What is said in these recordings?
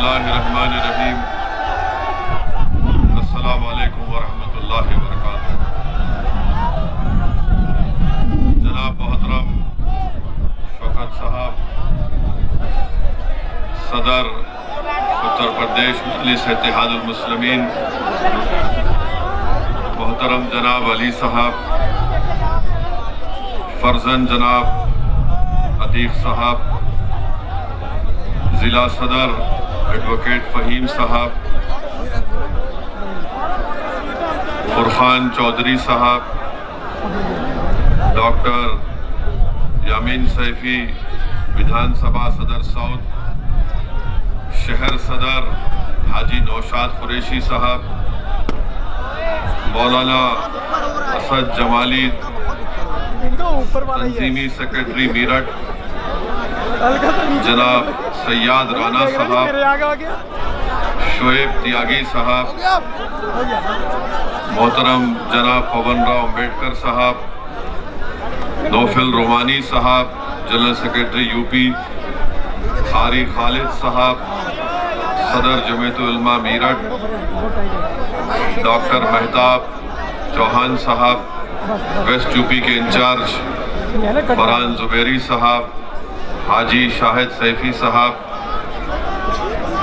बिस्मिल्लाहिर्रहमानिर्रहीम। अस्सलामु अलैकुम वरहमतुल्लाहि वबरकातुहू। जनाब मोहतरम शौकत साहब, सदर उत्तर प्रदेश मजलिस इत्तेहादुल मुस्लिमीन, मोहतरम जनाब अली साहब, फर्जन जनाब अतीक साहब, जिला सदर एडवोकेट फ़हीम साहब, फुरखान चौधरी साहब, डॉक्टर यामीन सैफी विधानसभा सदर साउथ, शहर सदर हाजी नौशाद कुरैशी साहब, मौलाना असद जमाली तंजीमी सेक्रेटरी मीरठ, जनाब सैयद राना साहब, शोएब त्यागी साहब, मोहतरम जनाब पवन राव अम्बेडकर साहब, नौफिल रोमानी साहब जनरल सेक्रेटरी यूपी, कारी खालिद साहब सदर जमीयतुल उलमा मीरठ, डॉक्टर मेहताब चौहान साहब वेस्ट यूपी के इंचार्ज, फरहान जुबैरी साहब, हाजी शाहिद सैफी साहब,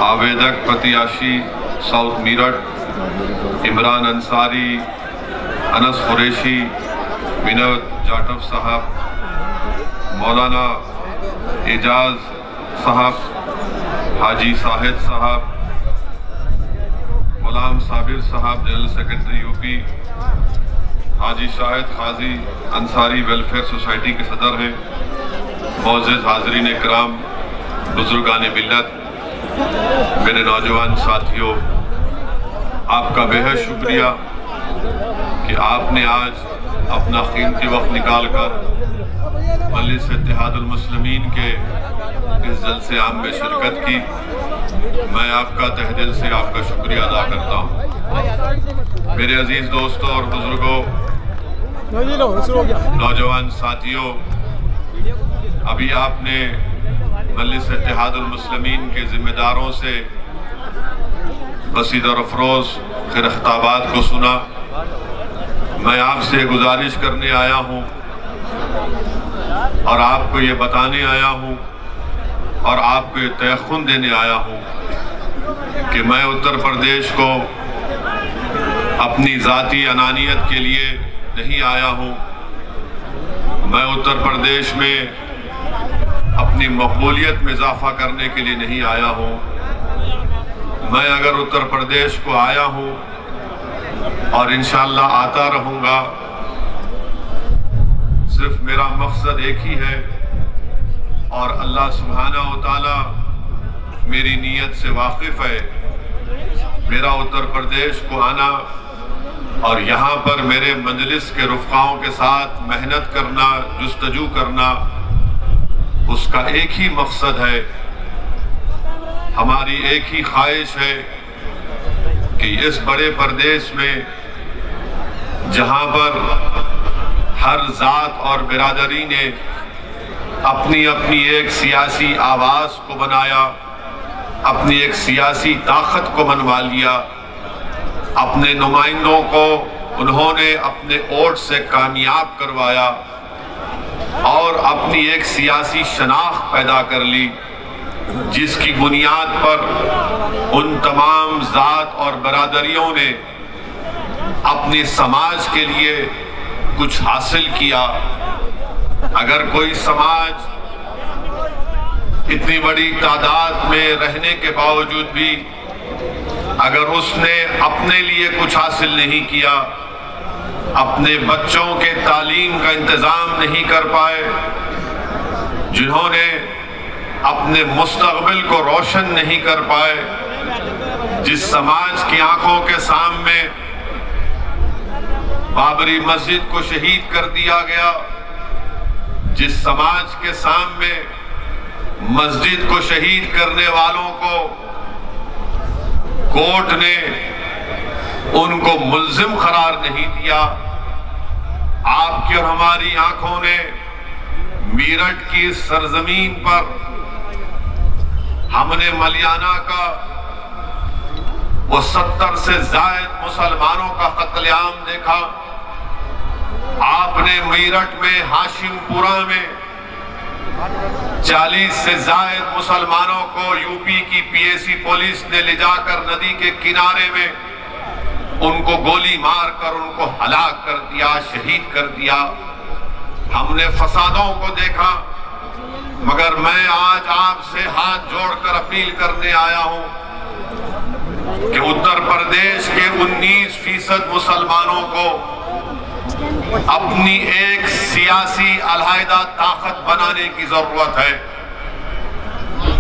आवेदक प्रत्याशी साउथ मीरठ, इमरान अंसारी, अनस कुरैशी, विनोद जाटव साहब, मौलाना एजाज साहब, हाजी साहिद साहब, गुलाम साबिर साहब जनरल सेक्रेटरी यूपी, हाजी शाहिद खाजी अंसारी वेलफेयर सोसाइटी के सदर हैं, मौजूद हाज़रीन इकराम, बुजुर्गान मिल्लत, मेरे नौजवान साथियों, आपका बेहद शुक्रिया कि आपने आज अपना कीमती वक्त निकाल कर मजलिस इत्तेहादुल मुस्लिमीन के इस जलसे आम में शिरकत की। मैं आपका तहे दिल से आपका शुक्रिया अदा करता हूँ। मेरे अजीज दोस्तों और बुजुर्गों, नौजवान साथियों, अभी आपने मजलिस इत्तेहादुल मुस्लिमीन के जिम्मेदारों से बसीद और अफरोज के खिताबात को सुना। मैं आपसे गुजारिश करने आया हूँ और आपको ये बताने आया हूँ और आपको ये तयख्खुन देने आया हूँ कि मैं उत्तर प्रदेश को अपनी ज़ाती अनानियत के लिए नहीं आया हूँ। मैं उत्तर प्रदेश में अपनी मकबूलियत में इजाफा करने के लिए नहीं आया हूँ। मैं अगर उत्तर प्रदेश को आया हूँ और इंशाअल्लाह आता रहूँगा, सिर्फ मेरा मकसद एक ही है और अल्लाह सुब्हानहू व तआला मेरी नीयत से वाकिफ़ है। मेरा उत्तर प्रदेश को आना और यहाँ पर मेरे मजलिस के रुफ़क़ाओं के साथ मेहनत करना, जुस्तजू करना, उसका एक ही मकसद है, हमारी एक ही ख्वाहिश है कि इस बड़े प्रदेश में जहाँ पर हर ज़ात और बिरादरी ने अपनी अपनी एक सियासी आवाज़ को बनाया, अपनी एक सियासी ताकत को मनवा लिया, अपने नुमाइंदों को उन्होंने अपने वोट से कामयाब करवाया और अपनी एक सियासी शनाख्त पैदा कर ली, जिसकी बुनियाद पर उन तमाम ज़ात और बरादरियों ने अपने समाज के लिए कुछ हासिल किया। अगर कोई समाज इतनी बड़ी तादाद में रहने के बावजूद भी अगर उसने अपने लिए कुछ हासिल नहीं किया, अपने बच्चों के तालीम का इंतज़ाम नहीं कर पाए, जिन्होंने अपने मुस्तक़बिल को रोशन नहीं कर पाए, जिस समाज की आंखों के सामने बाबरी मस्जिद को शहीद कर दिया गया, जिस समाज के सामने मस्जिद को शहीद करने वालों को कोर्ट ने उनको मुल्जिम करार नहीं दिया, आपकी और हमारी आंखों ने मीरठ की सरजमीन पर हमने मलियाना का वो 70 से जायद मुसलमानों का कत्लेआम देखा। आपने मेरठ में हाशिमपुरा में 40 से जायद मुसलमानों को यूपी की पीएसी पुलिस ने ले जाकर नदी के किनारे में उनको गोली मारकर उनको हलाक कर दिया, शहीद कर दिया। हमने फसादों को देखा, मगर मैं आज आपसे हाथ जोड़कर अपील करने आया हूं कि उत्तर प्रदेश के 19% मुसलमानों को अपनी एक सियासी अलहायदा ताकत बनाने की जरूरत है।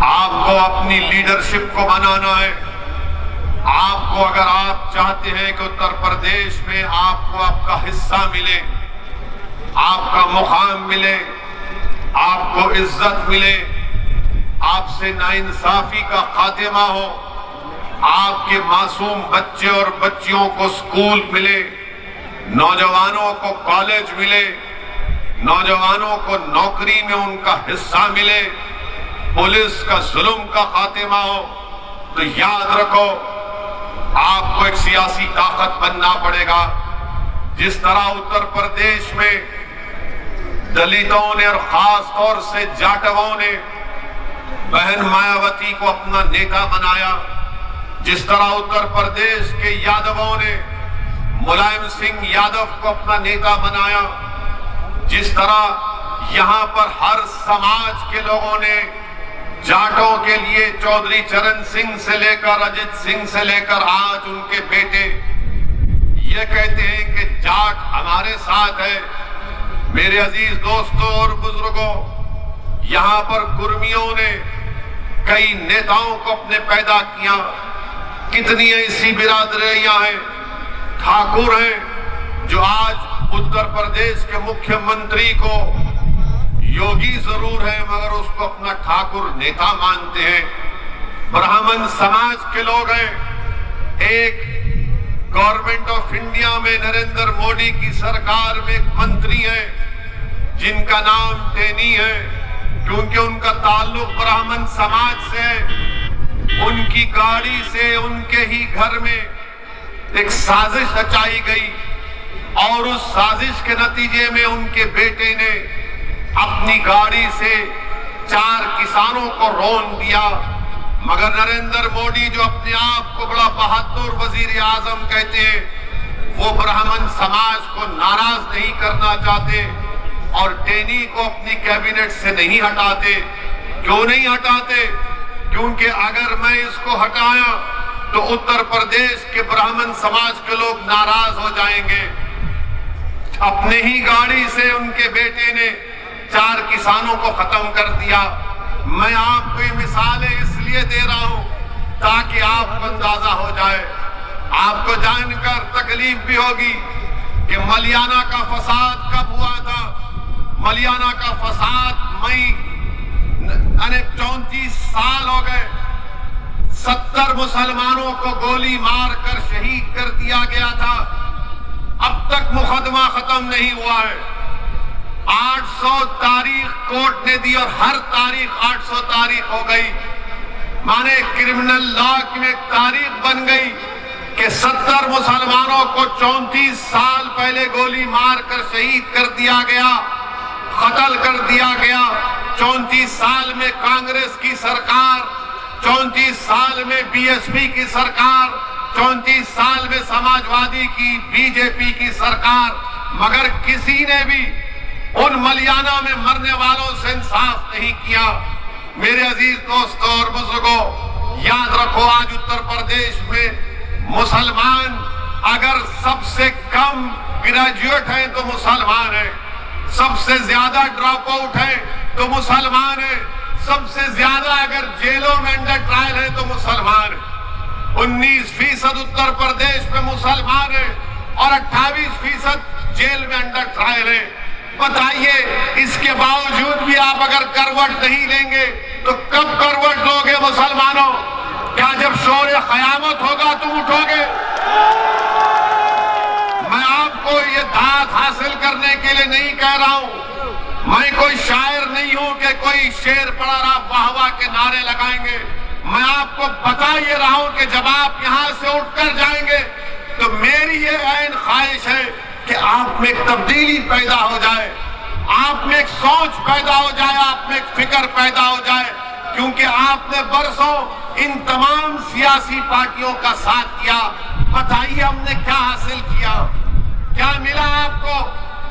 आपको अपनी लीडरशिप को बनाना है। आपको, अगर आप चाहते हैं कि उत्तर प्रदेश में आपको आपका हिस्सा मिले, आपका मुकाम मिले, आपको इज्जत मिले, आपसे नाइंसाफी का खात्मा हो, आपके मासूम बच्चे और बच्चियों को स्कूल मिले, नौजवानों को कॉलेज मिले, नौजवानों को नौकरी में उनका हिस्सा मिले, पुलिस का जुल्म का खात्मा हो, तो याद रखो आपको एक सियासी ताकत बनना पड़ेगा। जिस तरह उत्तर प्रदेश में दलितों ने और खास तौर से जाटवों ने बहन मायावती को अपना नेता बनाया, जिस तरह उत्तर प्रदेश के यादवों ने मुलायम सिंह यादव को अपना नेता बनाया, जिस तरह यहां पर हर समाज के लोगों ने जाटों के लिए चौधरी चरण सिंह से लेकर अजित सिंह से लेकर आज उनके बेटे ये कहते हैं कि जाट हमारे साथ है। मेरे अजीज दोस्तों और बुजुर्गों, यहां पर कुर्मियों ने कई नेताओं को अपने पैदा किया। कितनी ऐसी बिरादरियां हैं, ठाकुर हैं, जो आज उत्तर प्रदेश के मुख्यमंत्री को योगी जरूर है मगर उसको अपना ठाकुर नेता मानते हैं। ब्राह्मण समाज के लोग हैं। एक गवर्नमेंट ऑफ इंडिया में नरेंद्र मोदी की सरकार में एक मंत्री है जिनका नाम टेनी है, क्योंकि उनका ताल्लुक ब्राह्मण समाज से है। उनकी गाड़ी से उनके ही घर में एक साजिश रचाई गई और उस साजिश के नतीजे में उनके बेटे ने अपनी गाड़ी से 4 किसानों को रौंद दिया। मगर नरेंद्र मोदी, जो अपने आप को बड़ा बहादुर वजीर आजम कहते हैं, वो ब्राह्मण समाज को नाराज नहीं करना चाहते और टेनी को अपनी कैबिनेट से नहीं हटाते। क्यों नहीं हटाते? क्योंकि अगर मैं इसको हटाया तो उत्तर प्रदेश के ब्राह्मण समाज के लोग नाराज हो जाएंगे। अपने ही गाड़ी से उनके बेटे ने 4 किसानों को खत्म कर दिया। मैं आपको ये मिसालें इसलिए दे रहा हूं ताकि आपको अंदाजा हो जाए। आपको जानकर तकलीफ भी होगी कि मलियाना का फसाद कब हुआ था। मलियाना का फसाद मई 34 साल हो गए। 70 मुसलमानों को गोली मारकर शहीद कर दिया गया था। अब तक मुकदमा खत्म नहीं हुआ है। 800 तारीख कोर्ट ने दी और हर तारीख 800 तारीख हो गई। माने क्रिमिनल लॉ में एक तारीख बन गई कि 70 मुसलमानों को 34 साल पहले गोली मारकर शहीद कर दिया गया, कत्ल कर दिया गया। 34 साल में कांग्रेस की सरकार, 34 साल में बीएसपी की सरकार, 34 साल में समाजवादी की, बीजेपी की सरकार, मगर किसी ने भी उन मलियाना में मरने वालों से इंसाफ नहीं किया। मेरे अजीज दोस्तों और बुजुर्गों, याद रखो आज उत्तर प्रदेश में मुसलमान अगर सबसे कम ग्रेजुएट हैं तो मुसलमान है, सबसे ज्यादा ड्रॉप आउट है तो मुसलमान है, सबसे ज्यादा अगर जेलों में अंडर ट्रायल है तो मुसलमान है। 19% उत्तर प्रदेश में मुसलमान है और 28% जेल में अंडर ट्रायल है। बताइए, इसके बावजूद भी आप अगर करवट नहीं लेंगे तो कब करवट लोगे मुसलमानों? क्या जब शोर क़यामत होगा तुम उठोगे? मैं आपको ये दाद हासिल करने के लिए नहीं कह रहा हूं। मैं कोई शायर नहीं हूं कि कोई शेर पढ़ा रहा वाह वाह के नारे लगाएंगे। मैं आपको बता ये रहा हूं कि जब आप यहां से उठकर जाएंगे तो मेरी ये ऐन ख्वाहिश है कि आप में एक तब्दीली पैदा हो जाए, आप में एक सोच पैदा हो जाए, आप में एक फिक्र पैदा हो जाए, क्योंकि आपने बरसों इन तमाम सियासी पार्टियों का साथ किया। बताइए हमने क्या हासिल किया, क्या मिला आपको?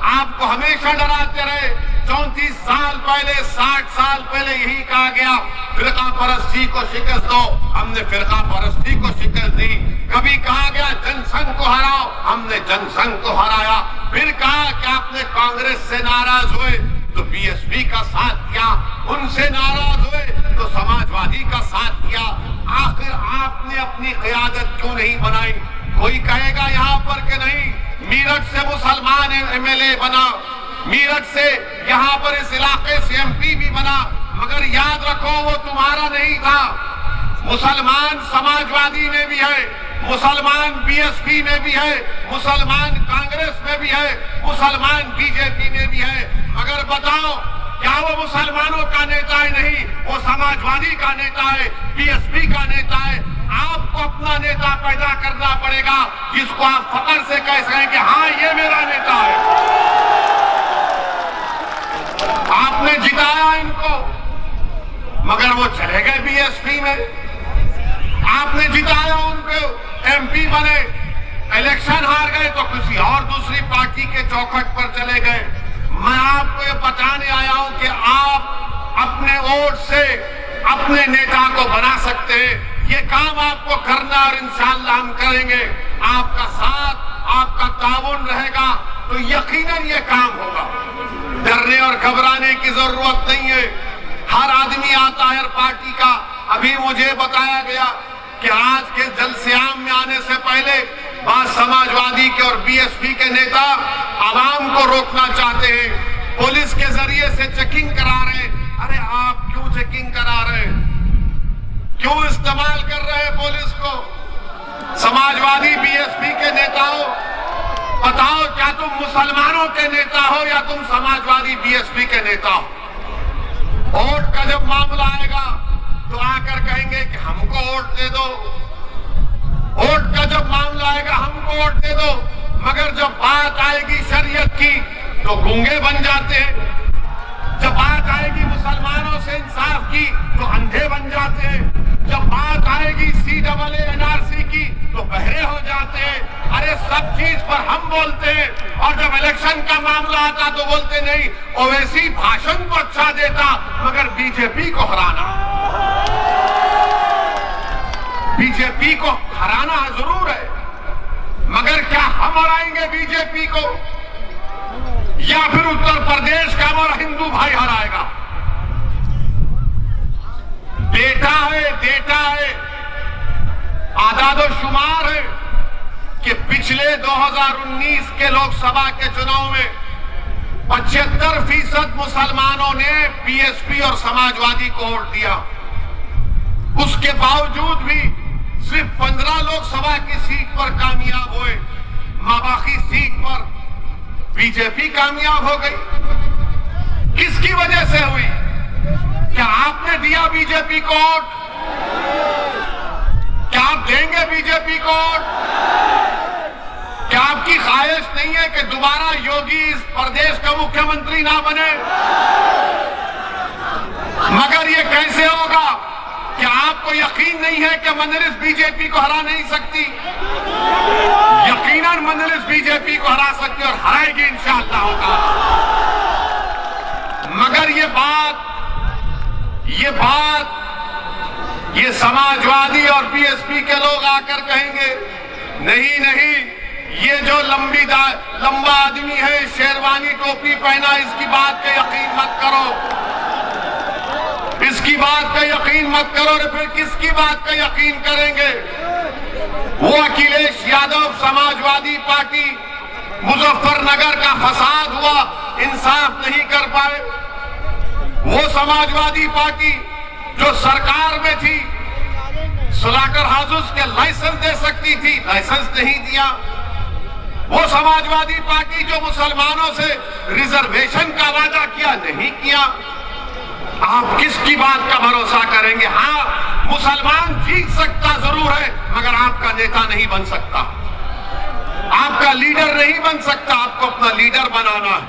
आपको हमेशा डराते रहे। 34 साल पहले, 60 साल पहले यही कहा गया फिरका परस्ती को शिकस्त दो, हमने फिरका परस्ती को शिकस्त दी। कभी कहा गया जनसंघ को हराओ, हमने जनसंघ को हराया। फिर कहा कि आपने कांग्रेस से नाराज हुए तो बीएसपी का साथ किया, उनसे नाराज हुए तो समाजवादी का साथ किया। आखिर आपने अपनी क़यादत क्यों नहीं बनाई? कोई कहेगा यहाँ पर कि नहीं, मीरठ से मुसलमान एमएलए बना, मीरठ से यहाँ पर इस इलाके से एमपी भी बना, मगर याद रखो वो तुम्हारा नहीं था। मुसलमान समाजवादी में भी है, मुसलमान बीएसपी में भी है, मुसलमान कांग्रेस में भी है, मुसलमान बीजेपी में भी है। मगर बताओ, क्या वो मुसलमानों का नेता है? नहीं, वो समाजवादी का नेता है, बीएसपी का नेता है। आपको अपना नेता पैदा करना पड़ेगा जिसको आप फख्र से कह सकें कि हाँ ये मेरा नेता है। आपने जिताया इनको, मगर वो चले गए बीएसपी में। आपने जिताया उनको, एमपी बने, इलेक्शन हार गए तो किसी और दूसरी पार्टी के चौखट पर चले गए। मैं आपको ये बताने आया हूं कि आप अपने वोट से अपने नेता को बना सकते हैं। ये काम आपको करना और इंशाअल्लाह हम करेंगे। आपका साथ, आपका ताउन रहेगा तो यकीनन ये काम होगा। डरने और घबराने की जरूरत नहीं है। हर आदमी आता है हर पार्टी का। अभी मुझे बताया गया कि आज के जलसेआम में आने से पहले बाद समाजवादी के और बीएसपी के नेता आवाम को रोकना चाहते हैं, पुलिस के जरिए से चेकिंग करा रहे हैं। अरे आप क्यों चेकिंग करा रहे हैं? क्यों इस्तेमाल कर रहे हैं पुलिस को? समाजवादी बीएसपी के नेता हो, बताओ क्या तुम मुसलमानों के नेता हो या तुम समाजवादी बीएसपी के नेता हो? वोट का जब मामला आएगा तो आकर कहेंगे कि हमको वोट दे दो। वोट का जब मामला आएगा हमको वोट दे दो, मगर जब बात आएगी शरीयत की तो गूंगे बन जाते हैं। जब बात आएगी मुसलमानों से इंसाफ की तो अंधे बन जाते हैं। जब बात आएगी CAA NRC की तो बहरे हो जाते हैं। अरे सब चीज पर हम बोलते हैं और जब इलेक्शन का मामला आता तो बोलते नहीं। ओवैसी भाषण तो अच्छा देता मगर बीजेपी को हराना, बीजेपी को हराना जरूर है, मगर क्या हम हराएंगे बीजेपी को या फिर उत्तर प्रदेश का हमारा हिंदू भाई हराएगा? डेटा है, आदादोशुमार है कि पिछले 2019 के लोकसभा के चुनाव में 75% मुसलमानों ने बीएसपी और समाजवादी को वोट दिया। उसके बावजूद भी सिर्फ 15 लोकसभा की सीट पर कामयाब हुए, बाकी सीट पर बीजेपी कामयाब हो गई। किसकी वजह से हुई? क्या आपने दिया बीजेपी को वोट? क्या आप देंगे बीजेपी को वोट? क्या आपकी ख्वाहिश नहीं है कि दोबारा योगी इस प्रदेश का मुख्यमंत्री ना बने? मगर ये कैसे होगा? क्या आपको यकीन नहीं है कि मजलिस बीजेपी को हरा नहीं सकती? यकीनन मजलिस बीजेपी को हरा सकती और हराएगी इंशाअल्लाह होगा। मगर ये समाजवादी और बीएसपी के लोग आकर कहेंगे नहीं, ये जो लंबा आदमी है, शेरवानी टोपी पहना, इसकी बात का यकीन मत करो, इसकी बात का यकीन मत करो। और फिर किसकी बात का यकीन करेंगे? वो अखिलेश यादव समाजवादी पार्टी, मुजफ्फरनगर का फसाद हुआ, इंसाफ नहीं कर पाए। वो समाजवादी पार्टी जो सरकार में थी, स्लॉटर हाउसेस के लाइसेंस दे सकती थी, लाइसेंस नहीं दिया। वो समाजवादी पार्टी जो मुसलमानों से रिजर्वेशन का वादा किया, नहीं किया। आप किसकी बात का भरोसा करेंगे? हाँ, मुसलमान जीत सकता जरूर है, मगर आपका नेता नहीं बन सकता, आपका लीडर नहीं बन सकता। आपको अपना लीडर बनाना है।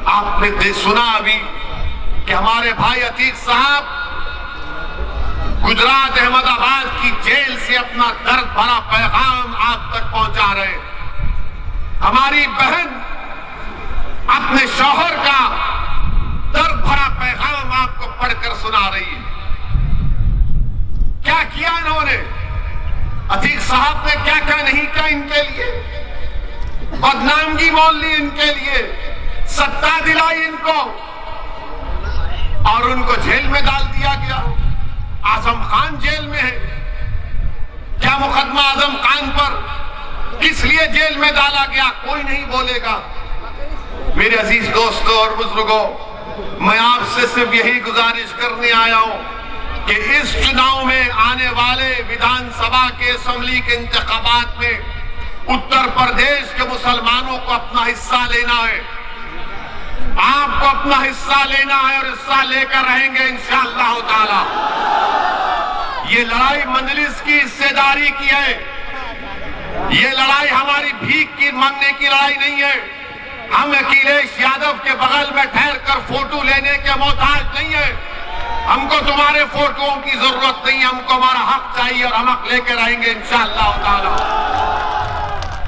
आपने सुना अभी कि हमारे भाई अतीक साहब गुजरात अहमदाबाद की जेल से अपना दर्द भरा पैगाम आप तक पहुंचा रहे हैं। हमारी बहन अपने शौहर का दर्द भरा पैगाम आपको पढ़कर सुना रही है। क्या किया इन्होंने? अतीक साहब ने क्या क्या नहीं किया इनके लिए? बदनामगी मोल ली इनके लिए, सत्ता दिलाई इनको और उनको जेल में डाल दिया गया। आजम खान जेल में है। क्या मुकदमा आजम खान पर किस लिए जेल में डाला गया? कोई नहीं बोलेगा। मेरे अजीज दोस्तों और बुजुर्गों, मैं आपसे सिर्फ यही गुजारिश करने आया हूं कि इस चुनाव में आने वाले विधानसभा के असेंबली के इंतखाबात में उत्तर प्रदेश के मुसलमानों को अपना हिस्सा लेना है। आपको अपना हिस्सा लेना है और हिस्सा लेकर रहेंगे इंशाअल्लाह ताला। ये लड़ाई मजलिस की हिस्सेदारी की है। ये लड़ाई हमारी भीख की मांगने की लड़ाई नहीं है। हम अखिलेश यादव के बगल में ठहर कर फोटो लेने के मोहताज नहीं है। हमको तुम्हारे फोटोओं की जरूरत नहीं है। हमको हमारा हक चाहिए और हम हक लेकर आएंगे इंशाअल्लाह ताला।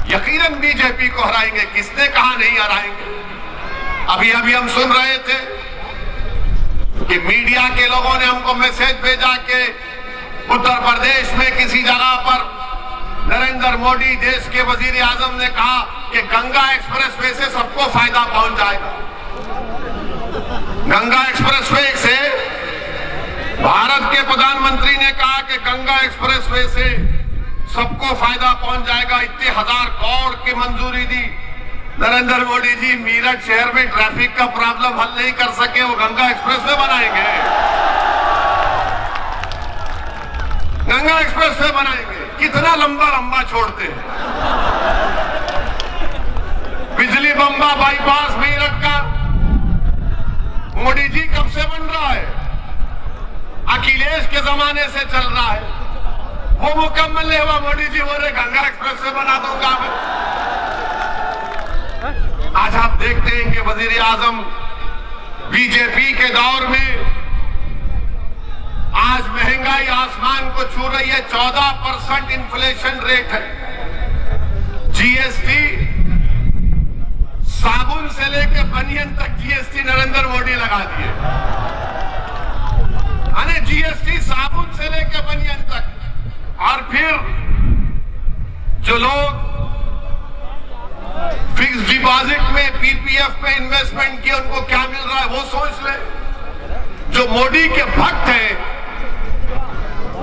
यकीनन बीजेपी को हराएंगे। किसने कहा नहीं हराएंगे? अभी हम सुन रहे थे कि मीडिया के लोगों ने हमको मैसेज भेजा कि उत्तर प्रदेश में किसी जगह पर नरेंद्र मोदी देश के वजीर आजम ने कहा कि गंगा एक्सप्रेसवे से सबको फायदा पहुंच जाएगा। गंगा एक्सप्रेसवे से भारत के प्रधानमंत्री ने कहा कि गंगा एक्सप्रेसवे से सबको फायदा पहुंच जाएगा। इतने 1000 करोड़ की मंजूरी दी। नरेंद्र मोदी जी मीरठ शहर में ट्रैफिक का प्रॉब्लम हल नहीं कर सके, वो गंगा एक्सप्रेसवे बनाएंगे। गंगा एक्सप्रेसवे बनाएंगे। कितना लंबा लंबा छोड़ते हैं। बिजली बम्बा बाईपास मीरठ का मोदी जी कब से बन रहा है? अखिलेश के जमाने से चल रहा है। वो मुकम्मल नहीं हुआ। मोदी जी बोले गंगा एक्सप्रेसवे बना दूंगा मैं। आज आप देखते हैं कि वजीर आजम बीजेपी के दौर में आज महंगाई आसमान को छू रही है। 14% इन्फ्लेशन रेट है। जीएसटी साबुन से लेकर बनियन तक जीएसटी नरेंद्र मोदी लगा दिए। अरे जीएसटी साबुन से लेकर बनियन तक। और फिर जो लोग फिक्स डिपॉजिट में पीपीएफ में इन्वेस्टमेंट किए उनको क्या मिल रहा है वो सोच ले। जो मोदी के भक्त हैं,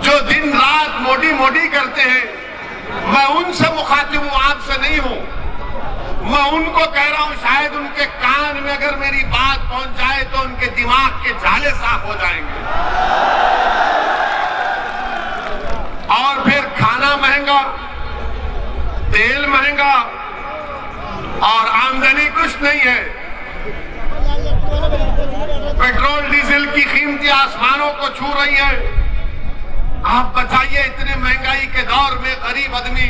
जो दिन रात मोदी मोदी करते हैं, मैं उनसे मुखातिब हूं, आपसे नहीं हूं। मैं उनको कह रहा हूं, शायद उनके कान में अगर मेरी बात पहुंच जाए तो उनके दिमाग के जाले साफ हो जाएंगे। और फिर खाना महंगा, तेल महंगा और आमदनी कुछ नहीं है। पेट्रोल डीजल की कीमतें आसमानों को छू रही है। आप बताइए, इतने महंगाई के दौर में गरीब आदमी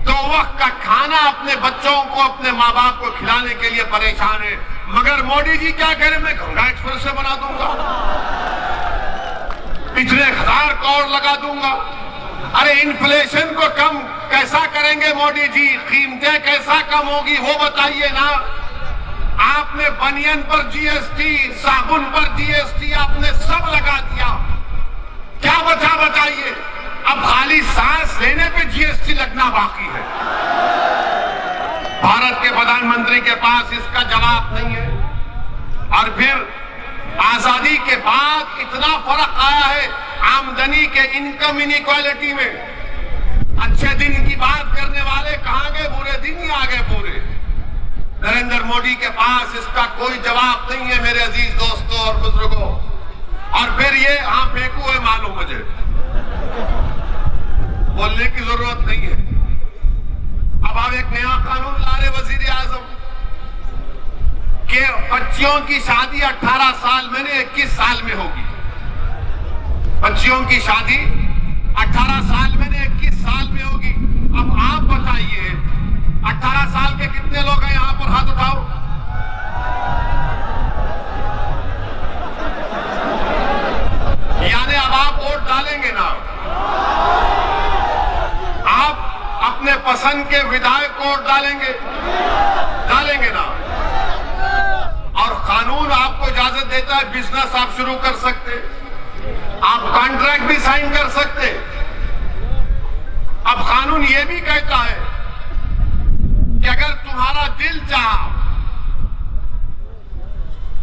2 वक्त का खाना अपने बच्चों को, अपने माँ बाप को खिलाने के लिए परेशान है। मगर मोदी जी क्या कह रहे? मैं गंगा एक्सप्रेस से बना दूंगा, इतने 1000 करोड़ लगा दूंगा। अरे इन्फ्लेशन को कम कैसा करेंगे मोदी जी? कीमतें कैसा कम होगी वो बताइए ना। आपने बनियन पर जीएसटी, साबुन पर जीएसटी आपने सब लगा दिया। क्या बचा बताइए? अब खाली सांस लेने पे जीएसटी लगना बाकी है। भारत के प्रधानमंत्री के पास इसका जवाब नहीं है। और फिर आजादी के बाद इतना फर्क आया है आमदनी के, इनकम इनइक्वालिटी में। अच्छे दिन की बात करने वाले कहां गए? बुरे दिन ही आ गए पूरे। नरेंद्र मोदी के पास इसका कोई जवाब नहीं है मेरे अजीज दोस्तों और बुजुर्गों। और फिर ये फेंकू है, मालूम मुझे, बोलने की जरूरत नहीं है। अब आप एक नया कानून ला रहे वजीर आजम के बच्चियों की शादी 18 साल में 21 साल में हो बच्चियों की शादी 18 साल में नहीं 21 साल में होगी। अब आप बताइए 18 साल के कितने लोग हैं यहां पर? हाथ उठाओ। यानी अब आप वोट डालेंगे ना? आप अपने पसंद के विधायक को वोट डालेंगे ना? और कानून आपको इजाजत देता है बिजनेस आप शुरू कर सकते, आप कॉन्ट्रैक्ट भी साइन कर सकते। अब कानून यह भी कहता है कि अगर तुम्हारा दिल चाहा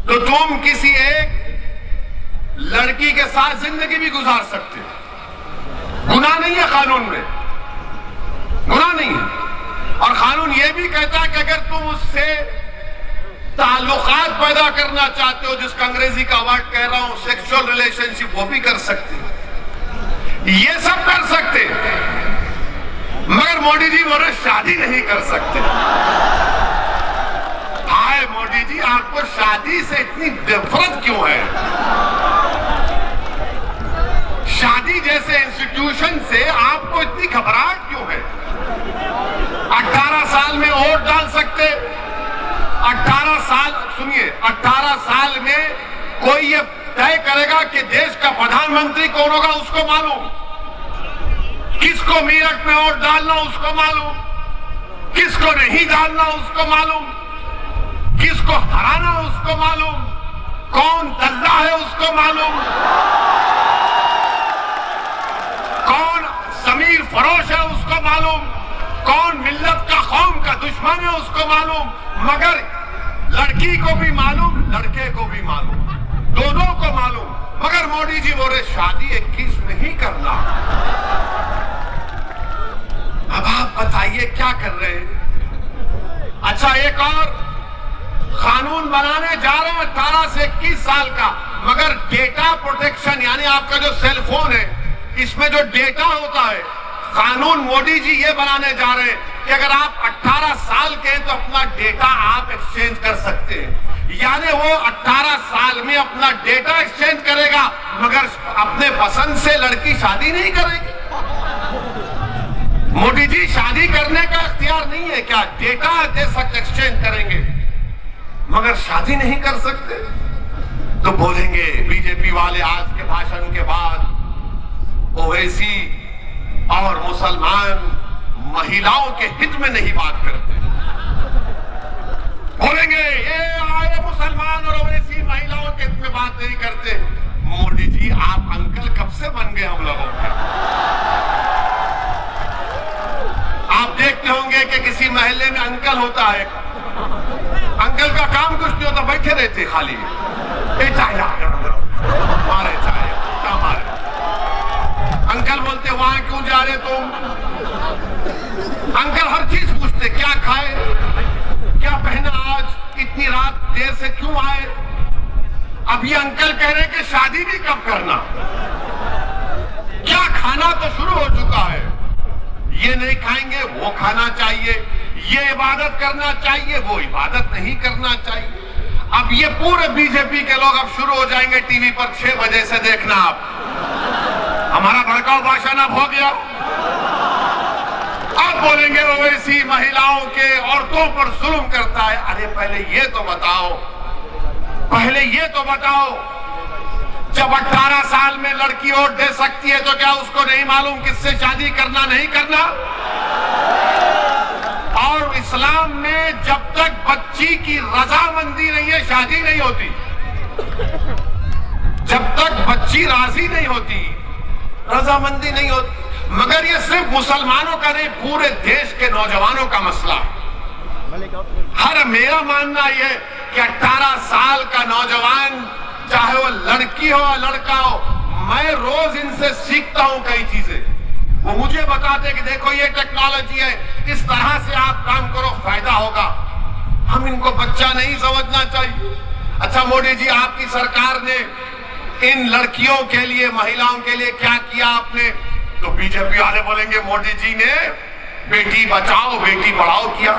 तो तुम किसी एक लड़की के साथ जिंदगी भी गुजार सकते हो। गुनाह नहीं है कानून में, गुनाह नहीं है। और कानून यह भी कहता है कि अगर तुम उससे ताल्लुकात पैदा करना चाहते हो, जिसका अंग्रेजी का वर्ड कह रहा हूं सेक्सुअल रिलेशनशिप, वो भी कर सकते हो। ये सब कर सकते, मगर मोदी जी बोले शादी नहीं कर सकते। हाय मोदी जी, आपको शादी से इतनी नफरत क्यों है? शादी जैसे इंस्टीट्यूशन से आपको इतनी घबराहट क्यों है? 18 साल में वोट डाल सकते, 18 साल, सुनिए, 18 साल में कोई ये तय करेगा कि देश का प्रधानमंत्री कौन होगा उसको मालूम, किसको मेरठ में वोट डालना उसको मालूम, किसको नहीं डालना उसको मालूम, किसको हराना उसको मालूम, कौन दल्ला है उसको मालूम, कौन जमीर फरोश है उसको मालूम, कौन मिल्लत का कौम का दुश्मन है उसको मालूम। मगर लड़की को भी मालूम, लड़के को भी मालूम, दोनों को मालूम। मगर मोदी जी बोले शादी 21 में ही करना। अब आप बताइए क्या कर रहे हैं? अच्छा, एक और कानून बनाने जा रहे हैं 18 से 21 साल का, मगर डेटा प्रोटेक्शन यानी आपका जो सेल फोन है इसमें जो डेटा होता है, कानून मोदी जी ये बनाने जा रहे हैं कि अगर आप 18 साल के हैं तो अपना डेटा आप एक्सचेंज कर सकते हैं। यानी वो 18 साल में अपना डेटा एक्सचेंज करेगा, मगर अपने पसंद से लड़की शादी नहीं करेगी। मोदी जी शादी करने का इख्तियार नहीं है क्या? डेटा दे सकते, एक्सचेंज करेंगे, मगर शादी नहीं कर सकते। तो बोलेंगे बीजेपी वाले आज के भाषण के बाद ओवैसी और मुसलमान महिलाओं के हित में नहीं बात करते। बोलेंगे ये आए मुसलमान और ओवैसी महिलाओं के हित में बात नहीं करते। मोदी जी आप अंकल कब से बन गए हम लोगों के? आप देखते होंगे कि किसी महल्ले में अंकल होता है, अंकल का काम कुछ नहीं होता, बैठे रहते खाली, चाय मारे चाय क्या मारे। अंकल बोलते वहां क्यों जा रहे तुम? अंकल हर चीज पूछते, क्या खाए, क्या पहना आज, इतनी रात देर से क्यों आए। अब ये अंकल कह रहे कि शादी भी कब करना, क्या खाना तो शुरू हो चुका है, ये नहीं खाएंगे वो खाना चाहिए, ये इबादत करना चाहिए वो इबादत नहीं करना चाहिए। अब ये पूरे बीजेपी के लोग अब शुरू हो जाएंगे टीवी पर 6 बजे से देखना आप, हमारा भड़काऊ भाषण अब हो गया। अब बोलेंगे ओवैसी महिलाओं के औरतों पर जुल्म करता है। अरे पहले ये तो बताओ, जब 18 साल में लड़की वोट दे सकती है तो क्या उसको नहीं मालूम किससे शादी करना नहीं करना? और इस्लाम में जब तक बच्ची की रजामंदी नहीं है शादी नहीं होती, जब तक बच्ची राजी नहीं होती रजामंदी नहीं होती। मगर ये सिर्फ मुसलमानों का नहीं, पूरे देश के नौजवानों का मसला। मेरा मानना यह कि 18 साल का नौजवान, चाहे वो लड़की हो या लड़का हो, मैं रोज इनसे सीखता हूं कई चीजें। वो मुझे बताते कि देखो ये टेक्नोलॉजी है, इस तरह से आप काम करो फायदा होगा। हम इनको बच्चा नहीं समझना चाहिए। अच्छा मोदी जी, आपकी सरकार ने इन लड़कियों के लिए, महिलाओं के लिए क्या किया आपने? तो बीजेपी वाले बोलेंगे मोदी जी ने बेटी बचाओ बेटी पढ़ाओ किया।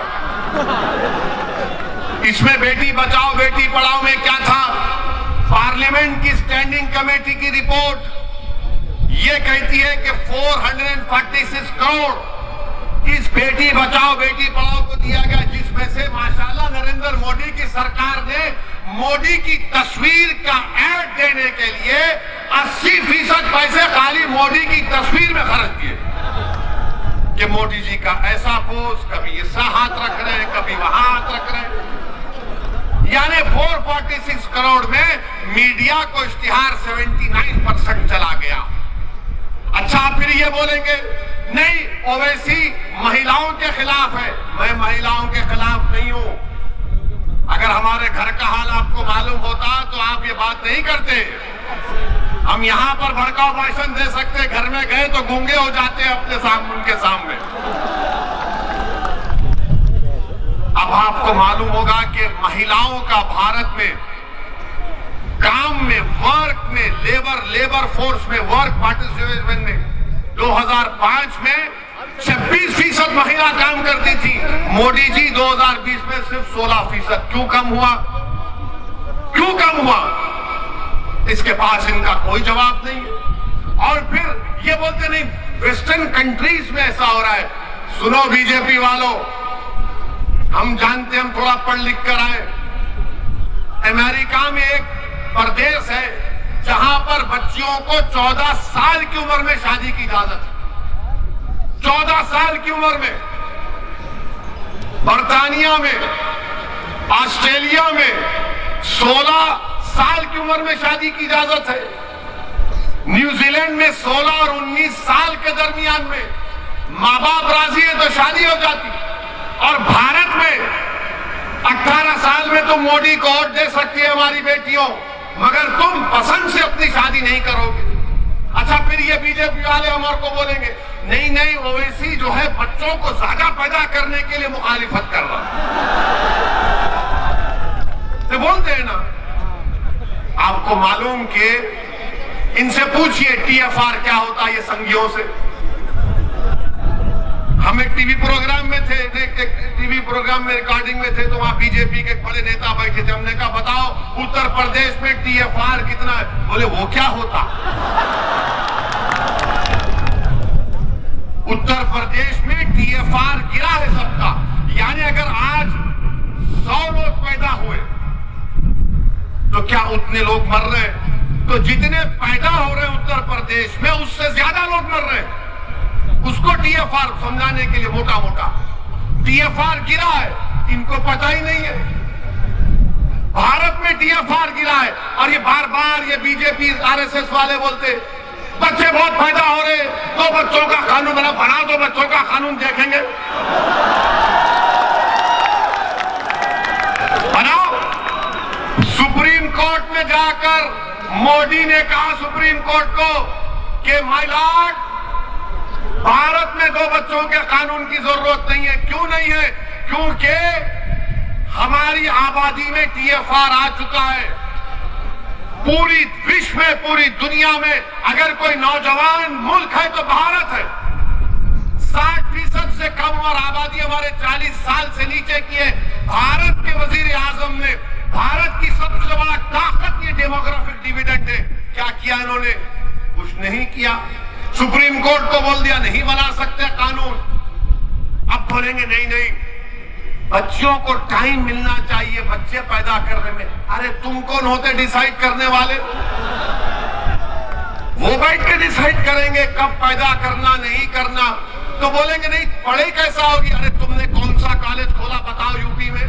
इसमें बेटी बचाओ बेटी पढ़ाओ में क्या था? पार्लियामेंट की स्टैंडिंग कमेटी की रिपोर्ट ये कहती है कि 446 करोड़ इस बेटी बचाओ बेटी पढ़ाओ को दिया गया, जिसमें से माशाल्लाह नरेंद्र मोदी की सरकार ने मोदी की तस्वीर का ऐड देने के लिए 80% पैसे खाली मोदी की तस्वीर में खर्च किए कि मोदी जी का ऐसा पोस्ट, कभी ऐसा हाथ रख रहे हैं, कभी वहां हाथ रख रहे हैं। यानी 446 करोड़ में मीडिया को इश्तिहार 79% चला गया। अच्छा, फिर ये बोलेंगे नहीं ओवैसी महिलाओं के खिलाफ है। मैं महिलाओं के खिलाफ नहीं हूं। अगर हमारे घर का हाल आपको मालूम होता तो आप ये बात नहीं करते। हम यहां पर भड़काऊ भाषण दे सकते, घर में गए तो गूंगे हो जाते अपने सामने, उनके सामने। अब आपको मालूम होगा कि महिलाओं का भारत में काम में, वर्क में, लेबर फोर्स में, वर्क पार्टिसिपेशन में 2005 में 26% महिला काम करती थी। मोदी जी 2020 में सिर्फ 16%। क्यों कम हुआ? क्यों कम हुआ? इसके पास इनका कोई जवाब नहीं है। और फिर ये बोलते नहीं वेस्टर्न कंट्रीज में ऐसा हो रहा है। सुनो बीजेपी वालों, हम जानते, हम थोड़ा पढ़ लिख कर आए। अमेरिका में एक प्रदेश है जहां पर बच्चियों को 14 साल की उम्र में शादी की इजाजत है। 14 साल की उम्र में। बर्तानिया में, ऑस्ट्रेलिया में 16 साल की उम्र में शादी की इजाजत है। न्यूजीलैंड में 16 और 19 साल के दरमियान में माँ बाप राजी है तो शादी हो जाती। और भारत में 18 साल में तो मोदी को वोट दे सकती है हमारी बेटियों, मगर तुम पसंद से अपनी शादी नहीं करोगे। अच्छा, फिर ये बीजेपी वाले हमारे को बोलेंगे नहीं नहीं ओवैसी जो है बच्चों को ज्यादा पैदा करने के लिए मुखालिफत कर रहा तो बोलते हैं ना। आपको मालूम कि इनसे पूछिए टीएफआर क्या होता है, ये संघियों से। हम एक टीवी प्रोग्राम में थे, टीवी प्रोग्राम में रिकॉर्डिंग में थे, तो वहां बीजेपी के बड़े नेता बैठे थे। हमने कहा बताओ उत्तर प्रदेश में टीएफआर कितना है? बोले वो क्या होता? उत्तर प्रदेश में टीएफआर गिरा है सबका। यानी अगर आज 100 लोग पैदा हुए तो क्या उतने लोग मर रहे हैं? तो जितने पैदा हो रहे हैं उत्तर प्रदेश में उससे ज्यादा लोग मर रहे हैं। उसको टीएफआर समझाने के लिए मोटा मोटा टीएफआर गिरा है, इनको पता ही नहीं है। भारत में टीएफआर गिरा है और ये बार बार ये बीजेपी आरएसएस वाले बोलते बच्चे बहुत पैदा हो रहे, तो बच्चों का कानून बना दो, बच्चों का कानून देखेंगे। बनाओ। सुप्रीम कोर्ट में जाकर मोदी ने कहा सुप्रीम कोर्ट को कि माय लॉर्ड, भारत में 2 बच्चों के कानून की जरूरत नहीं है। क्यों नहीं है? क्योंकि हमारी आबादी में टीएफआर आ चुका है। पूरी विश्व में, पूरी दुनिया में अगर कोई नौजवान मुल्क है तो भारत है। 60% से कम और आबादी हमारे 40 साल से नीचे की है। भारत के वजीर आजम ने, भारत की सबसे बड़ा ताकत ये डेमोग्राफिक डिविडेंड है। क्या किया इन्होंने? कुछ नहीं किया। सुप्रीम कोर्ट को बोल दिया नहीं बना सकते कानून। अब बोलेंगे नहीं नहीं बच्चियों को टाइम मिलना चाहिए बच्चे पैदा करने में। अरे तुम कौन होते डिसाइड करने वाले? वो बैठ के डिसाइड करेंगे कब पैदा करना नहीं करना। तो बोलेंगे नहीं पढ़ाई कैसा होगी? अरे तुमने कौन सा कॉलेज खोला बताओ यूपी में?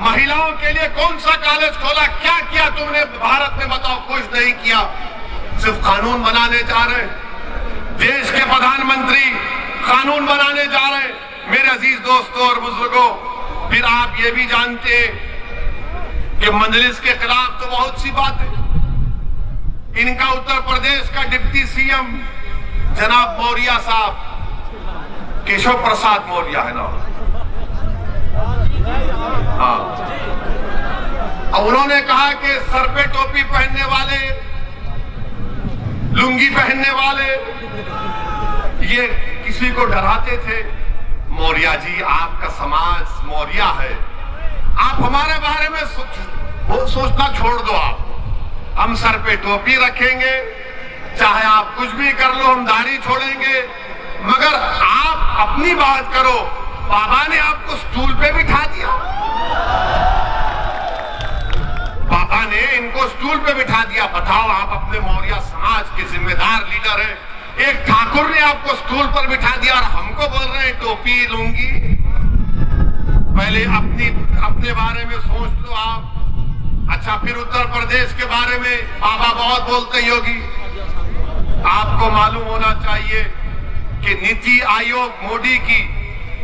महिलाओं के लिए कौन सा कॉलेज खोला? क्या किया तुमने भारत में बताओ? कुछ नहीं किया। सिर्फ कानून बनाने जा रहे हैं। देश के प्रधानमंत्री कानून बनाने जा रहे हैं। मेरे अजीज दोस्तों और बुजुर्गों, फिर आप ये भी जानते हैं कि मजलिस के खिलाफ तो बहुत सी बात है। इनका उत्तर प्रदेश का डिप्टी सीएम जनाब मौर्य साहब, केशव प्रसाद मौर्य है ना? हाँ। और उन्होंने कहा कि सर पे टोपी पहनने वाले, लुंगी पहनने वाले ये किसी को डराते थे। मौर्य जी, आपका समाज मौर्य है, आप हमारे बारे में सोचना छोड़ दो। आप हम सर पे टोपी रखेंगे, चाहे आप कुछ भी कर लो, हम दाढ़ी छोड़ेंगे, मगर आप अपनी बात करो। बाबा ने आपको स्टूल पे बिठा दिया, बाबा ने इनको स्टूल पे बिठा दिया। बताओ, आप अपने मौर्य समाज के जिम्मेदार लीडर हैं, एक ठाकुर ने आपको स्टूल पर बिठा दिया और हमको बोल रहे हैं टोपी लूंगी। पहले अपने बारे में सोच लो आप। अच्छा, फिर उत्तर प्रदेश के बारे में बाबा बहुत बोलते योगी। आपको मालूम होना चाहिए कि नीति आयोग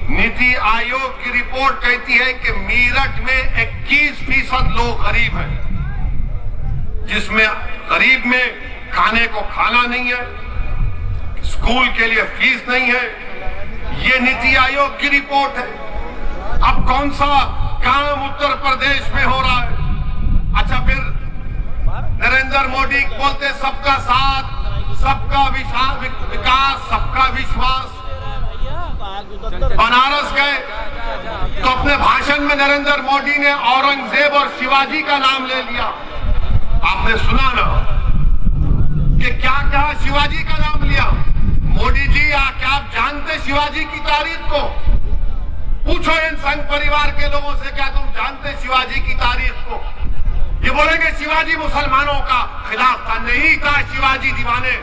नीति आयोग की रिपोर्ट कहती है कि मेरठ में 21% लोग गरीब हैं, जिसमें गरीब में खाने को खाना नहीं है, स्कूल के लिए फीस नहीं है। ये नीति आयोग की रिपोर्ट है। अब कौन सा काम उत्तर प्रदेश में हो रहा है? अच्छा, फिर नरेंद्र मोदी बोलते सबका साथ, सबका विकास, सबका विश्वास। बनारस गए तो अपने भाषण में नरेंद्र मोदी ने औरंगजेब और शिवाजी का नाम ले लिया। आपने सुना ना कि क्या कहा? शिवाजी का नाम लिया। मोदी जी, क्या आप जानते शिवाजी की तारीख को? पूछो इन संघ परिवार के लोगों से, क्या तुम जानते शिवाजी की तारीख को? ये बोलेंगे शिवाजी मुसलमानों का खिलाफ था। नहीं था शिवाजी दीवाने,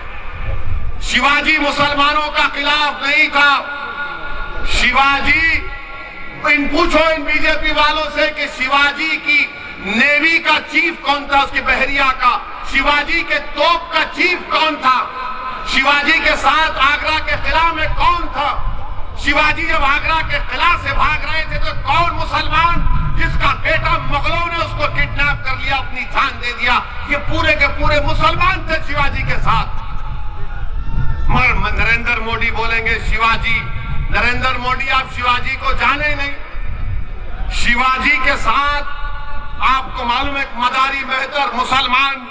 शिवाजी मुसलमानों का खिलाफ नहीं था। शिवाजी, पूछो इन बीजेपी वालों से कि शिवाजी की नेवी का चीफ कौन था, उसकी बहरिया का? शिवाजी के तोप का चीफ कौन था? शिवाजी के साथ आगरा के किला में कौन था? शिवाजी जब आगरा के किला से भाग रहे थे तो कौन मुसलमान जिसका बेटा मुगलों ने उसको किडनैप कर लिया, अपनी जान दे दिया, ये पूरे के पूरे मुसलमान थे शिवाजी के साथ। मगर नरेंद्र मोदी बोलेंगे शिवाजी। नरेंद्र मोदी, आप शिवाजी को जाने ही नहीं। शिवाजी के साथ आपको मालूम है मदारी मेहतर मुसलमान,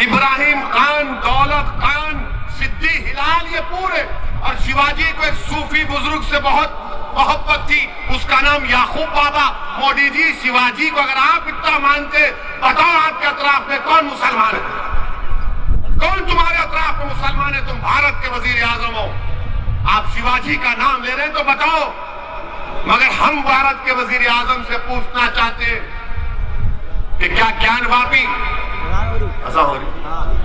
इब्राहिम खान, दौलत खान, सिद्दी हिलाल, ये पूरे। और शिवाजी को एक सूफी बुजुर्ग से बहुत मोहब्बत थी, उसका नाम याकूब बाबा। मोदी जी, शिवाजी को अगर आप इतना मानते, बताओ आपके अतराफ में कौन मुसलमान है? कौन तुम्हारे अतराफ में मुसलमान है? तुम भारत के वजीर आजम हो, आप शिवाजी का नाम ले रहे हैं तो बताओ। मगर हम भारत के वजीर आजम से पूछना चाहते हैं कि क्या ज्ञानवापी ऐसा हो रही?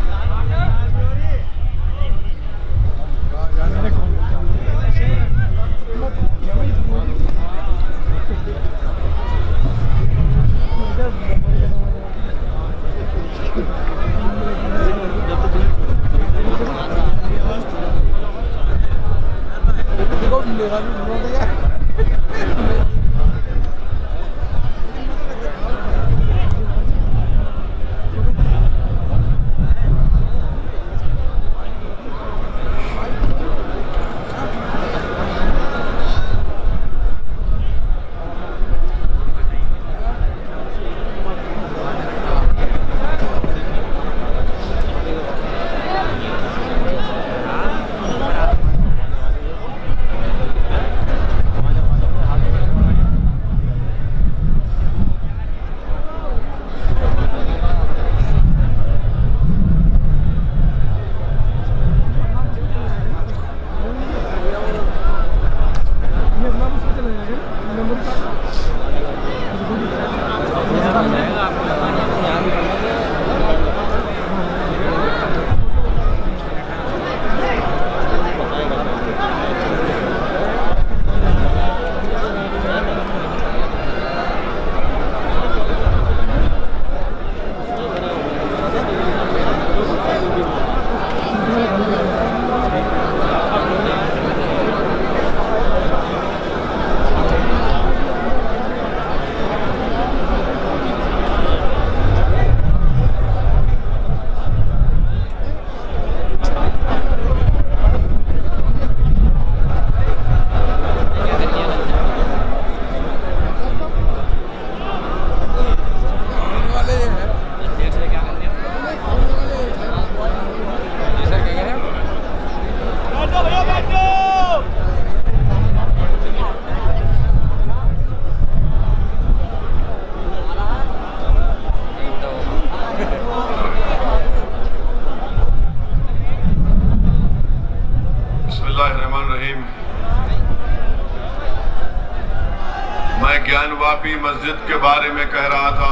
वापी मस्जिद के बारे में कह रहा था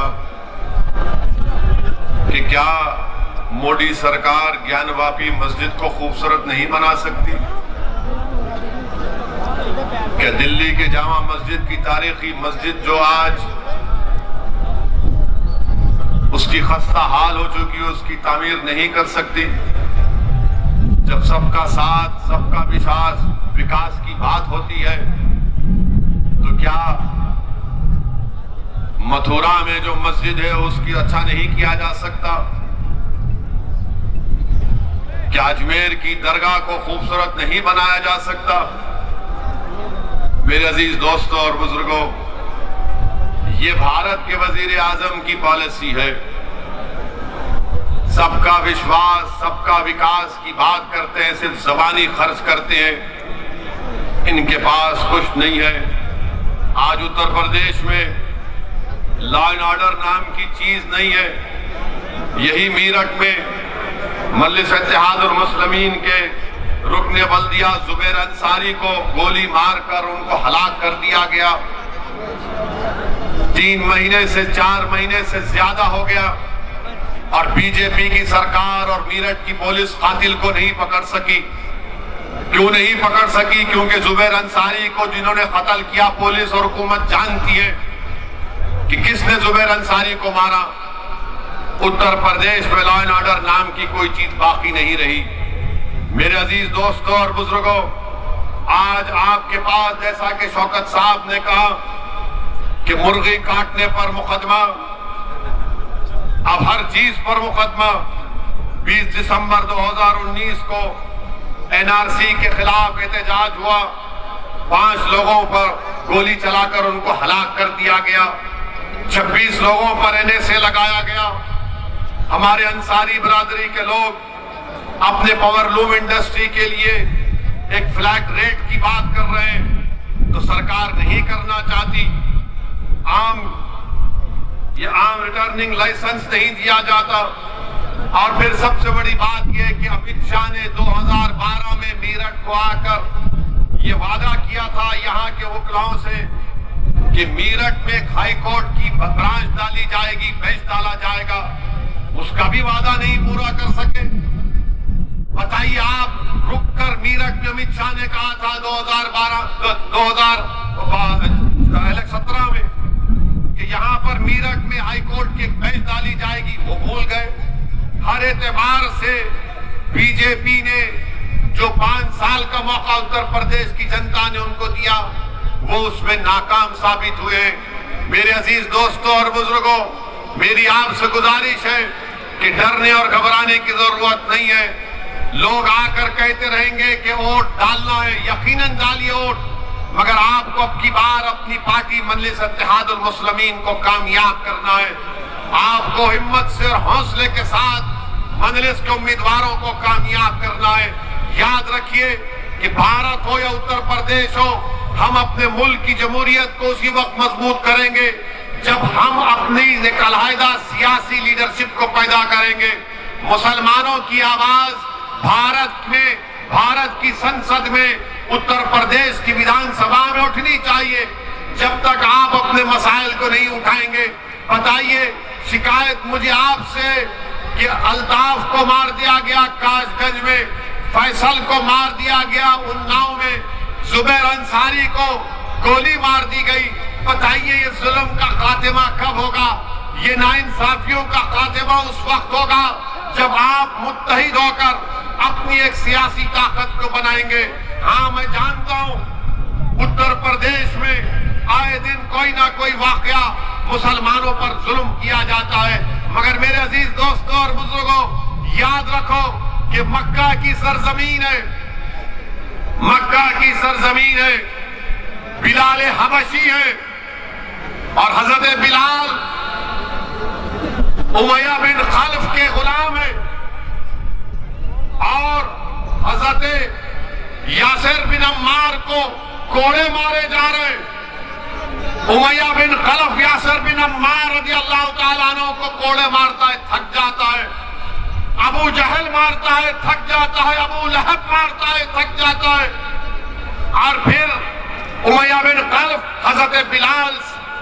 कि क्या मोदी सरकार ज्ञान वापी मस्जिद को खूबसूरत नहीं बना सकती? क्या दिल्ली के जामा मस्जिद की तारीखी मस्जिद जो आज उसकी खस्ता हाल हो चुकी है, उसकी तामीर नहीं कर सकती? जब सबका साथ, सबका विकास की बात होती है तो क्या मथुरा में जो मस्जिद है उसकी अच्छा नहीं किया जा सकता? क्या अजमेर की दरगाह को खूबसूरत नहीं बनाया जा सकता? मेरे अजीज दोस्तों और बुजुर्गों, ये भारत के वजीर आजम की पॉलिसी है। सबका विश्वास, सबका विकास की बात करते हैं, सिर्फ ज़बानी खर्च करते हैं, इनके पास कुछ नहीं है। आज उत्तर प्रदेश में लॉ एंड ऑर्डर नाम की चीज नहीं है। यही मीरठ में मजलिस इत्तेहादुल मुस्लिमीन के रुकने बल्दिया जुबैर अंसारी को गोली मारकर उनको हलाक कर दिया गया। 3 महीने से 4 महीने से ज्यादा हो गया और बीजेपी की सरकार और मीरठ की पुलिस कातिल को नहीं पकड़ सकी। क्यों नहीं पकड़ सकी? क्योंकि जुबैर अंसारी को जिन्होंने कत्ल किया, पुलिस और हुकूमत जानती है कि किसने जुबैर अंसारी को मारा। उत्तर प्रदेश में लॉ एंड ऑर्डर नाम की कोई चीज बाकी नहीं रही। मेरे अजीज दोस्तों और बुजुर्गों, आज आपके पास, जैसा कि शौकत साहब ने कहा कि मुर्गी काटने पर मुकदमा, अब हर चीज पर मुकदमा। 20 दिसंबर 2019 को एनआरसी के खिलाफ एहतजाज हुआ, 5 लोगों पर गोली चलाकर उनको हलाक कर दिया गया, 26 लोगों पर एनएसए लगाया गया। हमारे अंसारी बिरादरी के लोग अपने पावरलूम इंडस्ट्री के लिए एक फ्लैट रेट की बात कर रहे हैं, तो सरकार नहीं करना चाहती। आम रिटर्निंग लाइसेंस नहीं दिया जाता। और फिर सबसे बड़ी बात यह है कि अमित शाह ने 2012 में मीरठ को आकर ये वादा किया था यहाँ के वकीलों से कि मीरठ में हाई कोर्ट की ब्रांच डाली जाएगी, बेंच डाला जाएगा। उसका भी वादा नहीं पूरा कर सके। बताइए आप, रुककर मीरठ में अमित शाह ने कहा था 2017 में कि यहाँ पर मीरठ में हाई कोर्ट की बेंच डाली जाएगी, वो भूल गए। हर एतबार से बीजेपी ने जो 5 साल का मौका उत्तर प्रदेश की जनता ने उनको दिया, वो उसमें नाकाम साबित हुए। मेरे अजीज दोस्तों और बुजुर्गों, मेरी आपसे गुजारिश है कि डरने और घबराने की जरूरत नहीं है। लोग आकर कहते रहेंगे कि वोट डालना है, यकीनन डालिए वोट, मगर आपको अब की बार अपनी पार्टी मजलिस इत्तेहादुल मुस्लिमीन को कामयाब करना है। आपको हिम्मत से और हौसले के साथ मजलिस के उम्मीदवारों को कामयाब करना है। याद रखिए कि भारत हो या उत्तर प्रदेश हो, हम अपने मुल्क की जमहूरियत को उसी वक्त मजबूत करेंगे जब हम अपनी एक अलहदा सियासी लीडरशिप को पैदा करेंगे। मुसलमानों की आवाज भारत की संसद में, उत्तर प्रदेश की विधानसभा में उठनी चाहिए। जब तक आप अपने मसाइल को नहीं उठाएंगे, बताइए, शिकायत मुझे आपसे कि अल्ताफ को मार दिया गया कासगंज में, फैसल को मार दिया गया उन्नाव में, जुबैर अंसारी को गोली मार दी गई। बताइए ये जुल्म का खात्मा कब होगा? ये नाइंसाफियों का खात्मा उस वक्त होगा जब आप मुत्तहिद होकर अपनी एक सियासी ताकत को बनाएंगे। हाँ, मैं जानता हूं उत्तर प्रदेश में आए दिन कोई ना कोई वाकया मुसलमानों पर जुल्म किया जाता है, मगर मेरे अजीज दोस्तों और बुजुर्गों, याद रखो कि मक्का की सरजमीन है, मक्का की सरजमीन है, बिलाल हबशी है और हजरत बिलाल उमैया बिन खल्फ के गुलाम है और हजरत यासिर बिन अम्मार को कोड़े मारे जा रहे हैं। उमैया बिन खल्फ यासिर बिन अम्मार रज़ियल्लाहु ताला अन्हु को कोड़े मारता है, थक जाता है। अबू जहल मारता है, थक जाता है। अबू लहब मारता है, थक जाता है। और फिर उमैया बिन खल्फ हजरत बिलाल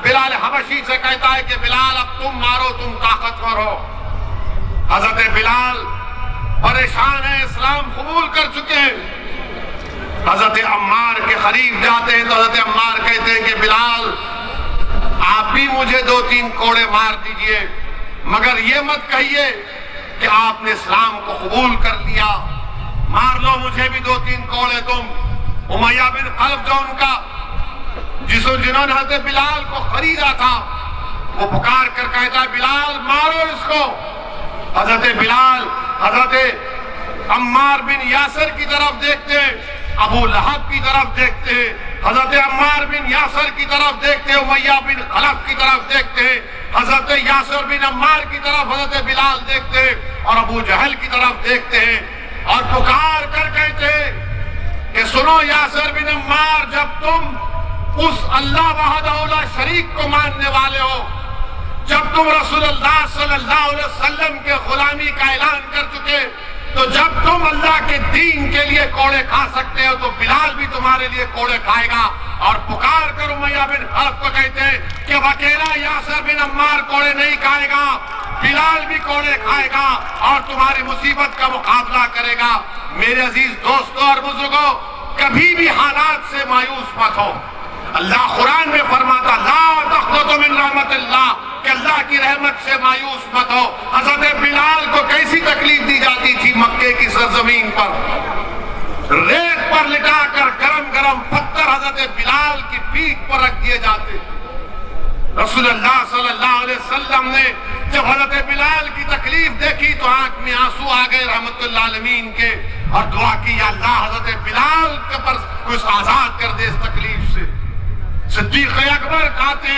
बिलाल हबशी से कहता है कि बिलाल अब तुम मारो, तुम ताकतवर हो। हजरत बिलाल परेशान है, इस्लाम कबूल कर चुके हैं। हजरत अम्मार के करीब जाते हैं तो हजरत अम्मार कहते हैं कि बिलाल आप भी मुझे 2-3 कोड़े मार दीजिए, मगर ये मत कहिए कि आपने इस्लाम को कबूल कर लिया। मार लो मुझे भी 2-3 कोड़े तुम। उमैया बिन खल्फ जो उनका जिन्होंने हजरत बिलाल को खरीदा था, वो पुकार कर कहता है बिलाल मारो इसको। हजरत बिलाल हजरत अम्मार बिन यासर की तरफ देखते, अबू लहब की तरफ देखते, हजरत अम्मार बिन यासर की तरफ देखते, उमैया बिन खल्फ की तरफ देखते, हजरत यासर बिन अम्मार की तरफ हजरत बिलाल देखते और अबू जहल की तरफ देखते हैं और पुकार कर कहते कि सुनो यासर बिन अम्मार, जब तुम उस अल्लाह वहदहु शरीक को मानने वाले हो, जब तुम रसूलुल्लाह सल्लल्लाहु अलैहि वसल्लम के गुलामी का ऐलान कर चुके, तो जब तुम अल्लाह के दीन के लिए कोड़े खा सकते हो तो बिलाल भी तुम्हारे लिए कोड़े खाएगा। और पुकार कर उमैया बिन खल्फ को कहते हैं कि अकेला यासर बिन अम्मार कोड़े नहीं खाएगा, बिलाल भी कोड़े खाएगा और तुम्हारी मुसीबत का मुकाबला करेगा। मेरे अजीज दोस्तों और बुजुर्गों, कभी भी हालात से मायूस मत हो। अल्लाह कुरान में फरमाता ला तक़नतु मिन रहमतिल्लाह, कि अल्लाह की रहमत से मायूस मत हो। हजरत बिलाल को कैसी तकलीफ दी जाती थी मक्के की सरजमीन पर, रेत पर लिटाकर गरम गरम पत्थर हजरत बिलाल की पीठ पर रख दिए जाते। रसूलुल्लाह सल्लल्लाहु अलैहि वसल्लम ने जब हजरत बिलाल की तकलीफ देखी तो आंख में आंसू आ गए रहमतुल्लाह आलमीन के और दुआ की, या अल्लाह हजरत बिलाल के पर कुछ आजाद कर दे इस तकलीफ से। सिद्दीक़ अकबर कहते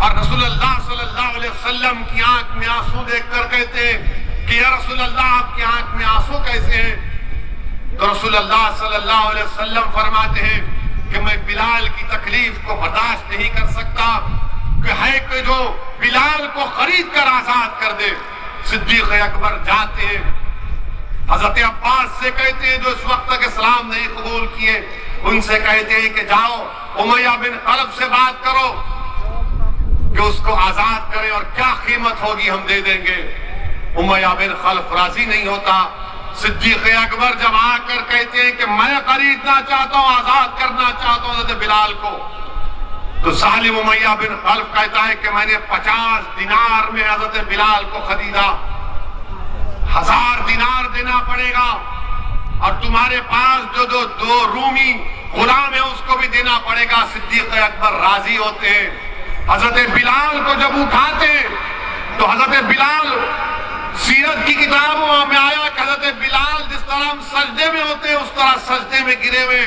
और रसूलुल्लाह सल्लल्लाहु अलैहि वसल्लम की आंख में आंसू देखकर कहते कि या रसूलुल्लाह आपकी आंख में आंसू कैसे हैं? तो रसूलुल्लाह सल्लल्लाहु अलैहि वसल्लम फरमाते हैं कि मैं बिलाल की तकलीफ को बर्दाश्त नहीं कर सकता, कि है कि जो बिलाल को खरीद कर आजाद कर दे। सिद्दीक़ अकबर जाते हैं, हजरत अब्बास से कहते हैं जो इस वक्त तक इस्लाम नहीं कबूल किए, उनसे कहते हैं कि जाओ उमैया बिन खल्फ से बात करो कि उसको आजाद करें और क्या कीमत होगी हम दे देंगे। उमैया बिन खल्फ राजी नहीं होता। सिद्दीक़ अकबर जब आकर कहते हैं कि मैं खरीदना चाहता हूं, आजाद करना चाहता हूं हज़रत बिलाल को, तो जालिम उमैया बिन खल्फ कहता है कि मैंने 50 दिनार में हज़रत बिलाल को खरीदा, 1000 दिनार देना पड़ेगा और तुम्हारे पास जो दो रूमी गुलाम है उसको भी देना पड़ेगा। सिद्दीक़ अकबर राजी होते हैं। हजरत बिलाल को जब उठाते तो हजरत बिलाल, सीरत की किताबों में आया कि हजरत बिलाल जिस तरह हम सजदे में होते हैं उस तरह सजदे में गिरे हुए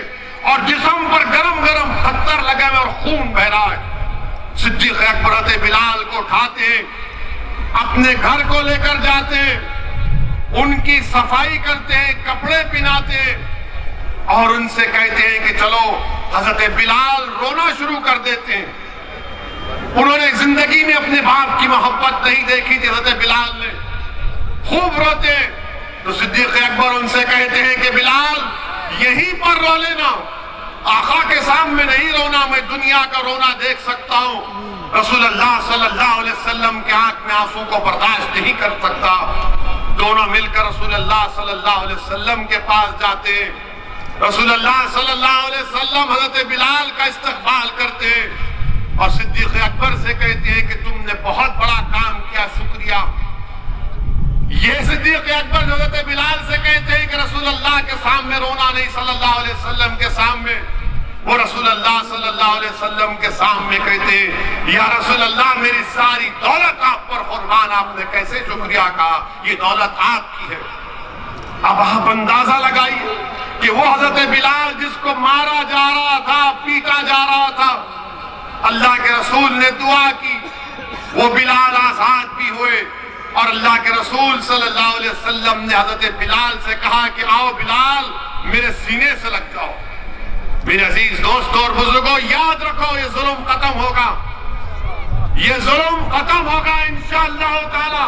और जिस्म पर गरम गरम पत्थर लगे हुए और खून बह रहा है। सिद्दीक़ अकबर हजरत बिलाल को उठाते, अपने घर को लेकर जाते, उनकी सफाई करते, कपड़े पहनाते और उनसे कहते हैं कि चलो। हजरत बिलाल रोना शुरू कर देते हैं। उन्होंने जिंदगी में अपने बाप की मोहब्बत नहीं देखी थी, हजरत बिलाल ने खूब रोते। तो सिद्दीक़ अकबर उनसे कहते हैं कि बिलाल यहीं पर रो लेना, आका के सामने नहीं रोना, मैं दुनिया का रोना देख सकता हूँ। रसूलुल्लाह सल्लल्लाहु अलैहि वसल्लम के आंख में आंसू को बर्दाश्त नहीं कर सकता। दोनों मिलकर रसूलुल्लाह सल्लल्लाहु अलैहि वसल्लम के पास जाते। रसूलुल्लाह सल्लल्लाहु अलैहि वसल्लम हजरत बिलाल का इस्तकबाल करते और सिद्दीक़ अकबर से कहते हैं कि तुमने बहुत बड़ा काम किया, शुक्रिया। ये सिद्दीक़ अकबर हजरत बिलाल से कहते हैं कि रसूलुल्लाह के सामने रोना नहीं, सल्लल्लाहु अलैहि वसल्लम के सामने। वो रसूलुल्लाह सल्लल्लाहु अलैहि वसल्लम के सामने कहते या रसूलुल्लाह मेरी सारी दौलत आप पर कुर्बान, आपने कैसे शुक्रिया कहा, ये दौलत आपकी है। अब आप अंदाजा लगाइए कि वो हजरत बिलाल जिसको मारा जा रहा था, पीटा जा रहा था, अल्लाह के रसूल ने दुआ की, वो बिलाल आजाद भी हुए और अल्लाह के रसूल सल्लल्लाहु अलैहि वसल्लम ने हजरत बिलाल से कहा कि आओ बिलाल मेरे सीने से लग जाओ। मेरे अजीज दोस्तों और बुजुर्गों, याद रखो ये जुल्म खत्म होगा, ये जुल्म खत्म होगा इंशाअल्लाह ताला।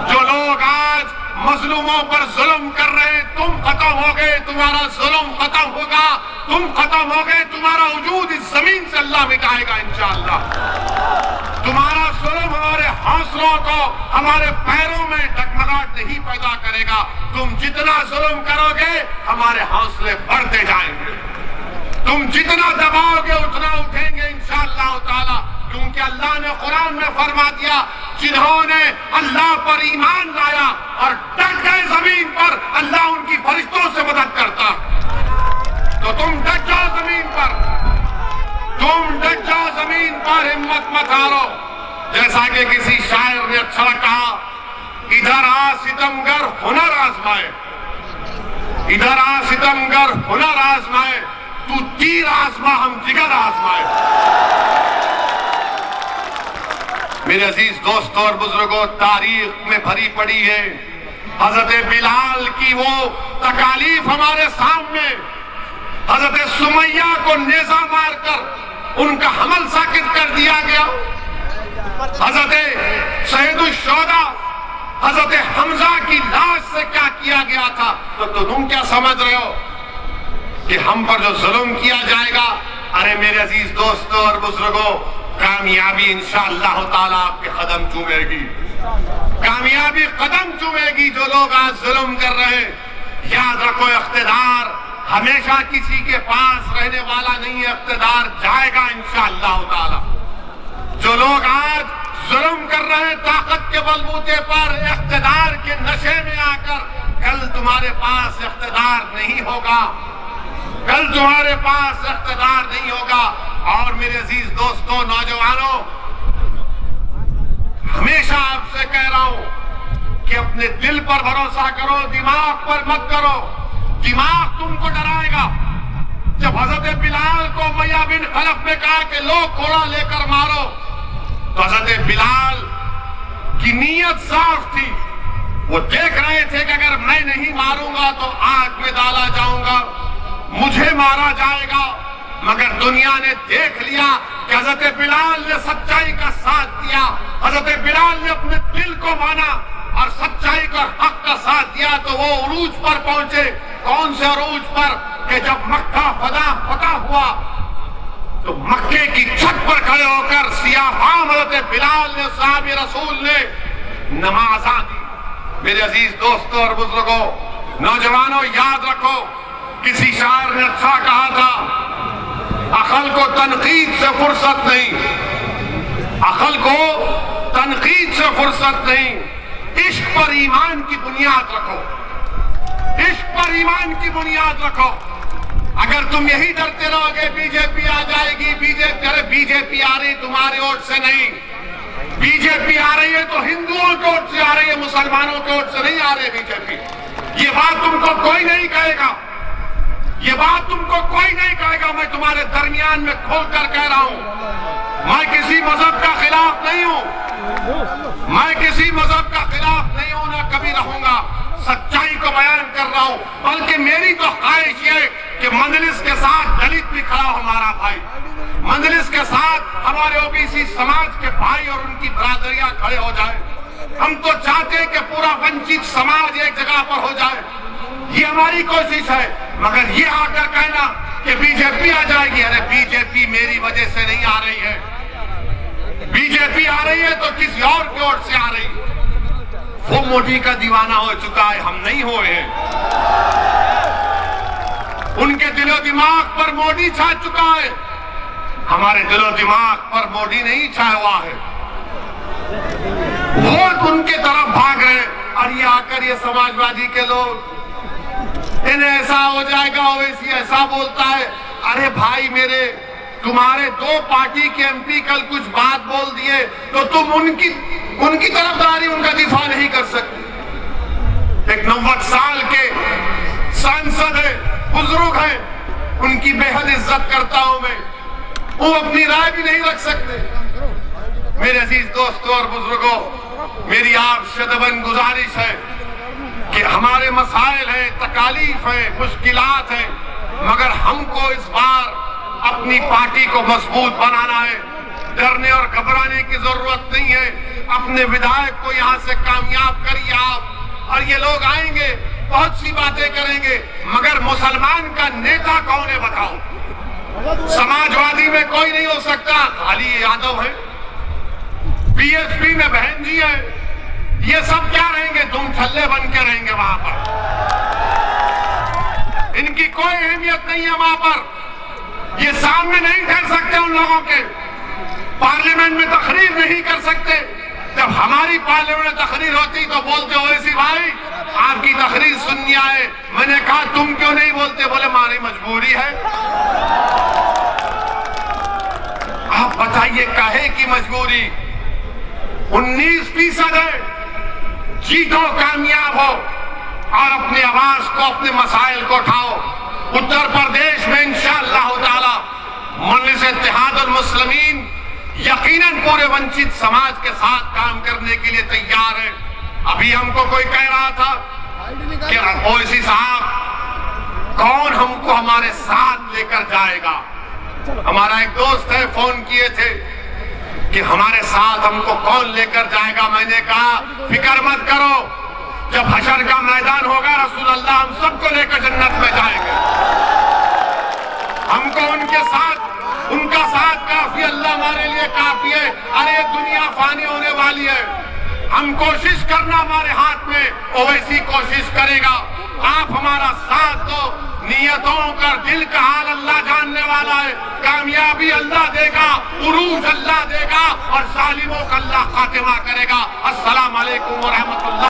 जो लोग आज मजलूमों पर जुल्म कर रहे हैं, तुम खत्म हो गए, तुम्हारा जुल्म खत्म होगा। तुम खत्म हो गए, तुम्हारा वजूद इस जमीन से अल्लाह मिटाएगा इंशाअल्लाह। तुम्हारा जुल्म हमारे हौसलों को, हमारे पैरों में डगमगाहट नहीं पैदा करेगा। तुम जितना जुल्म करोगे हमारे हौसले बढ़ते जाएंगे, तुम जितना दबाओगे उतना उठेंगे इंशाअल्लाह ताला। क्योंकि अल्लाह ने कुरान में फरमा दिया, जिन्होंने अल्लाह पर ईमान लाया और डट गए जमीन पर, अल्लाह उनकी फरिश्तों से मदद करता। तो तुम डट जाओ जमीन पर, तुम डट जाओ जमीन पर, हिम्मत मत हारो। जैसा कि किसी शायर ने अच्छा कहा, इधर आ सितमगर हुनर आजमाए, इधर आ सितमगर हुनर आजमाए, तू तीर आजमा हम जिगर आजमाए। मेरे अजीज दोस्तों और बुजुर्गों, तारीख में भरी पड़ी है हजरत बिलाल की वो तकालीफ हमारे सामने। हजरत सुमैया को नेजा मारकर उनका हमल साकित कर दिया गया। हजरत शहीदुल शोहदा हजरत हमजा की लाश से क्या किया गया था, तो तुम क्या समझ रहे हो कि हम पर जो जुल्म किया जाएगा? अरे मेरे अजीज दोस्तों और बुजुर्गों, कामयाबी इंशाअल्लाह ताला आपके कदम चूमेगी, कामयाबी कदम चूमेगी जो लोग आज जुल्म कर रहे हैं। याद रखो, इख्तिदार हमेशा किसी के पास रहने वाला नहीं है, इख्तिदार जाएगा इंशाअल्लाह ताला। जो लोग आज जुल्म कर रहे हैं ताकत के बलबूते पर, इख्तिदार के नशे में आकर, कल तुम्हारे पास इख्तिदार नहीं होगा, कल तुम्हारे पास इख्तिदार नहीं होगा। और मेरे अजीज दोस्तों, नौजवानों, हमेशा आपसे कह रहा हूं कि अपने दिल पर भरोसा करो, दिमाग पर मत करो। दिमाग तुमको डराएगा। जब हजरत बिलाल को उमैया बिन खलफ ने कहा कि लो घोड़ा लेकर मारो, तो हजरत बिलाल की नीयत साफ थी। वो देख रहे थे कि अगर मैं नहीं मारूंगा तो आग में डाला जाऊंगा, मुझे मारा जाएगा। मगर दुनिया ने देख लिया कि हजरत बिलाल ने सच्चाई का साथ दिया, हजरत बिलाल ने अपने दिल को माना और सच्चाई का हक का साथ दिया। तो वो उरूज पर पहुंचे। कौन से उरूज पर? कि जब मक्का फतह हुआ तो मक्के की छत पर खड़े होकर सियाफाम हजरत बिलाल ने, साहब रसूल ने नमाज दी। मेरे अजीज दोस्तों और बुजुर्गों, नौजवानों, याद रखो, किसी शायर ने अच्छा कहा था, अकल को तनकीद से फुर्सत नहीं, अकल को तनकीद से फुर्सत नहीं। इश्क पर ईमान की बुनियाद रखो, इश्क पर ईमान की बुनियाद रखो। अगर तुम यही डरते रहोगे बीजेपी आ जाएगी, बीजेपी आ रही तुम्हारे वोट से नहीं, बीजेपी आ रही है तो हिंदुओं के वोट से आ रही है, मुसलमानों के वोट से नहीं आ रही बीजेपी। ये बात तुमको कोई नहीं कहेगा, ये बात तुमको कोई नहीं कहेगा। मैं तुम्हारे दरमियान में खोलकर कह रहा हूं, मैं किसी मजहब का खिलाफ नहीं हूं, मैं किसी मजहब का खिलाफ नहीं हूं, ना कभी रहूंगा। सच्चाई को बयान कर रहा हूं। बल्कि मेरी तो ख्वाहिश है कि मंजलिस के साथ दलित भी खड़ा हो, हमारा भाई, मंजलिस के साथ हमारे ओबीसी समाज के भाई और उनकी बरादरियां खड़े हो जाए। हम तो चाहते हैं कि पूरा वंचित समाज एक जगह पर हो जाए, ये हमारी कोशिश है। मगर ये आकर कहना कि बीजेपी आ जाएगी, अरे बीजेपी मेरी वजह से नहीं आ रही है, बीजेपी आ रही है तो किसी और की ओर से आ रही है। वो मोदी का दीवाना हो चुका है, हम नहीं हुए हैं। उनके दिलो दिमाग पर मोदी छा चुका है, हमारे दिलो दिमाग पर मोदी नहीं छाया हुआ है। वोट उनके तरफ भाग रहे और ये आकर ये समाजवादी के लोग, इन्हें ऐसा हो जाएगा, ओवैसी ऐसा बोलता है। अरे भाई मेरे, तुम्हारे दो पार्टी के एमपी कल कुछ बात बोल दिए तो तुम उनकी तरफदारी, उनका दिफा नहीं कर सकते। एक 90 साल के सांसद है, बुजुर्ग है, उनकी बेहद इज्जत करता हूं मैं, वो अपनी राय भी नहीं रख सकते। मेरे अजीज दोस्तों और बुजुर्गों, मेरी आप शदबन गुजारिश है कि हमारे मसाइल हैं, तकालीफ है, मुश्किलात है, मगर हमको इस बार अपनी पार्टी को मजबूत बनाना है। डरने और घबराने की जरूरत नहीं है। अपने विधायक को यहां से कामयाब करिए आप, और ये लोग आएंगे बहुत सी बातें करेंगे, मगर मुसलमान का नेता कौन है बताओ? समाजवादी में कोई नहीं हो सकता, खाली यादव है। बीएसपी में बहन जी है। ये सब क्या रहेंगे? तुम थल्ले बन के रहेंगे वहां पर। इनकी कोई अहमियत नहीं है वहां पर। ये सामने नहीं ठहर सकते उन लोगों के, पार्लियामेंट में तकरीर नहीं कर सकते। जब हमारी पार्लियामेंट में तकरीर होती तो बोलते ओवैसी भाई आपकी तकरीर सुननी आए। मैंने कहा तुम क्यों नहीं बोलते? बोले हमारी मजबूरी है। आप बताइए काहे की मजबूरी? 19% है। जीतो, कामयाब हो और अपनी आवाज को, अपने मसाइल को उठाओ। उत्तर प्रदेश में इंशाअल्लाह ताला मजलिस इत्तेहादुल मुस्लिमीन यकीनन पूरे वंचित समाज के साथ काम करने के लिए तैयार है। अभी हमको कोई कह रहा था कि ओवैसी साहब कौन हमको हमारे साथ लेकर जाएगा? हमारा एक दोस्त है, फोन किए थे कि हमारे साथ हमको कौन लेकर जाएगा? मैंने कहा फिक्र मत करो, जब हशर का मैदान होगा रसूल अल्लाह हम सबको लेकर जन्नत में जाएंगे। हमको उनका साथ काफी, अल्लाह हमारे लिए काफी है। अरे दुनिया फानी होने वाली है। हम कोशिश करना हमारे हाथ में, ओवैसी कोशिश करेगा। आप हमारा साथ दो। नियतों का, दिल का हाल अल्लाह जानने वाला है। कामयाबी अल्लाह देगा, उरूज अल्लाह देगा और जालिमों का अल्लाह खातिमा करेगा। अस्सलाम वालेकुम व रहमतुल्लाह।